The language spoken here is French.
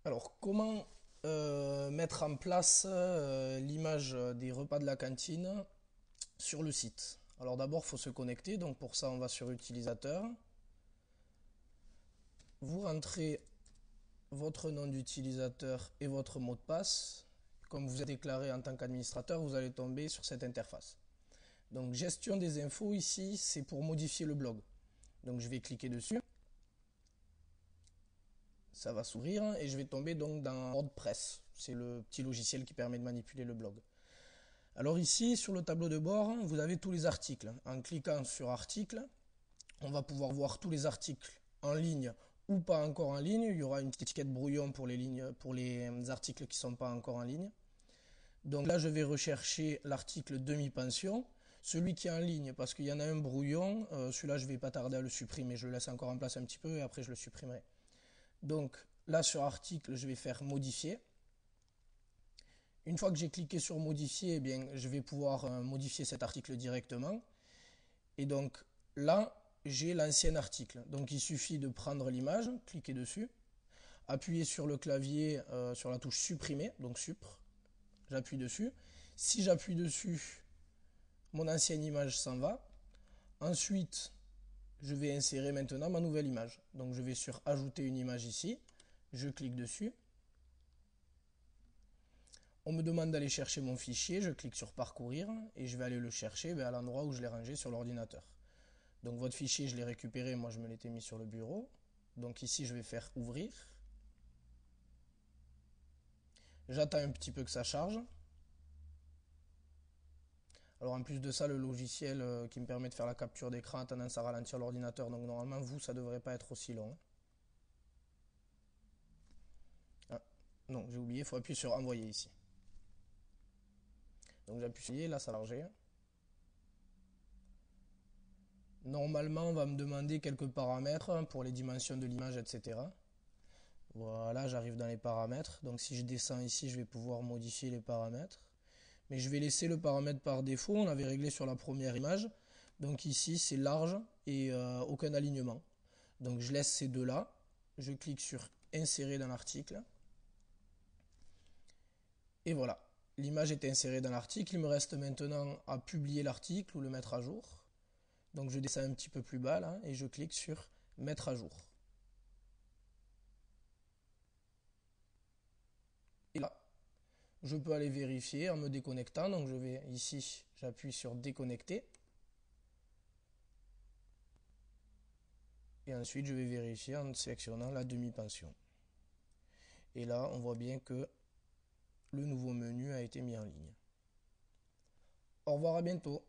Alors, comment mettre en place l'image des repas de la cantine sur le site? Alors d'abord, il faut se connecter. Donc pour ça, on va sur utilisateur. Vous rentrez votre nom d'utilisateur et votre mot de passe. Comme vous êtes déclaré en tant qu'administrateur, vous allez tomber sur cette interface. Donc gestion des infos ici, c'est pour modifier le blog. Donc je vais cliquer dessus. Ça va s'ouvrir et je vais tomber donc dans WordPress. C'est le petit logiciel qui permet de manipuler le blog. Alors ici, sur le tableau de bord, vous avez tous les articles. En cliquant sur articles, on va pouvoir voir tous les articles en ligne ou pas encore en ligne. Il y aura une petite étiquette brouillon pour les articles qui ne sont pas encore en ligne. Donc là, je vais rechercher l'article demi-pension. Celui qui est en ligne, parce qu'il y en a un brouillon, celui-là, je ne vais pas tarder à le supprimer. Je le laisse encore en place un petit peu et après, je le supprimerai. Donc là, sur article, je vais faire modifier. Une fois que j'ai cliqué sur modifier, eh bien, je vais pouvoir modifier cet article directement. Et donc là, j'ai l'ancien article. Donc il suffit de prendre l'image, cliquer dessus, appuyer sur le clavier sur la touche supprimer, donc supr, j'appuie dessus. Si j'appuie dessus, mon ancienne image s'en va. Ensuite, je vais insérer maintenant ma nouvelle image. Donc je vais sur ajouter une image ici, je clique dessus. On me demande d'aller chercher mon fichier, je clique sur parcourir et je vais aller le chercher à l'endroit où je l'ai rangé sur l'ordinateur. Donc votre fichier, je l'ai récupéré, moi je me l'étais mis sur le bureau. Donc ici, je vais faire ouvrir. J'attends un petit peu que ça charge. Alors en plus de ça, le logiciel qui me permet de faire la capture d'écran a tendance à ralentir l'ordinateur. Donc normalement, vous, ça ne devrait pas être aussi long. Ah, non, j'ai oublié, il faut appuyer sur envoyer ici. Donc j'appuie sur envoyer, là ça a chargé. Normalement, on va me demander quelques paramètres pour les dimensions de l'image, etc. Voilà, j'arrive dans les paramètres. Donc si je descends ici, je vais pouvoir modifier les paramètres. Mais je vais laisser le paramètre par défaut. On l'avait réglé sur la première image. Donc ici, c'est large et aucun alignement. Donc je laisse ces deux-là. Je clique sur insérer dans l'article. Et voilà, l'image est insérée dans l'article. Il me reste maintenant à publier l'article ou le mettre à jour. Donc je descends un petit peu plus bas là et je clique sur mettre à jour. Et là, je peux aller vérifier en me déconnectant. Donc je vais ici, j'appuie sur déconnecter. Et ensuite, je vais vérifier en sélectionnant la demi-pension. Et là, on voit bien que le nouveau menu a été mis en ligne. Au revoir, à bientôt.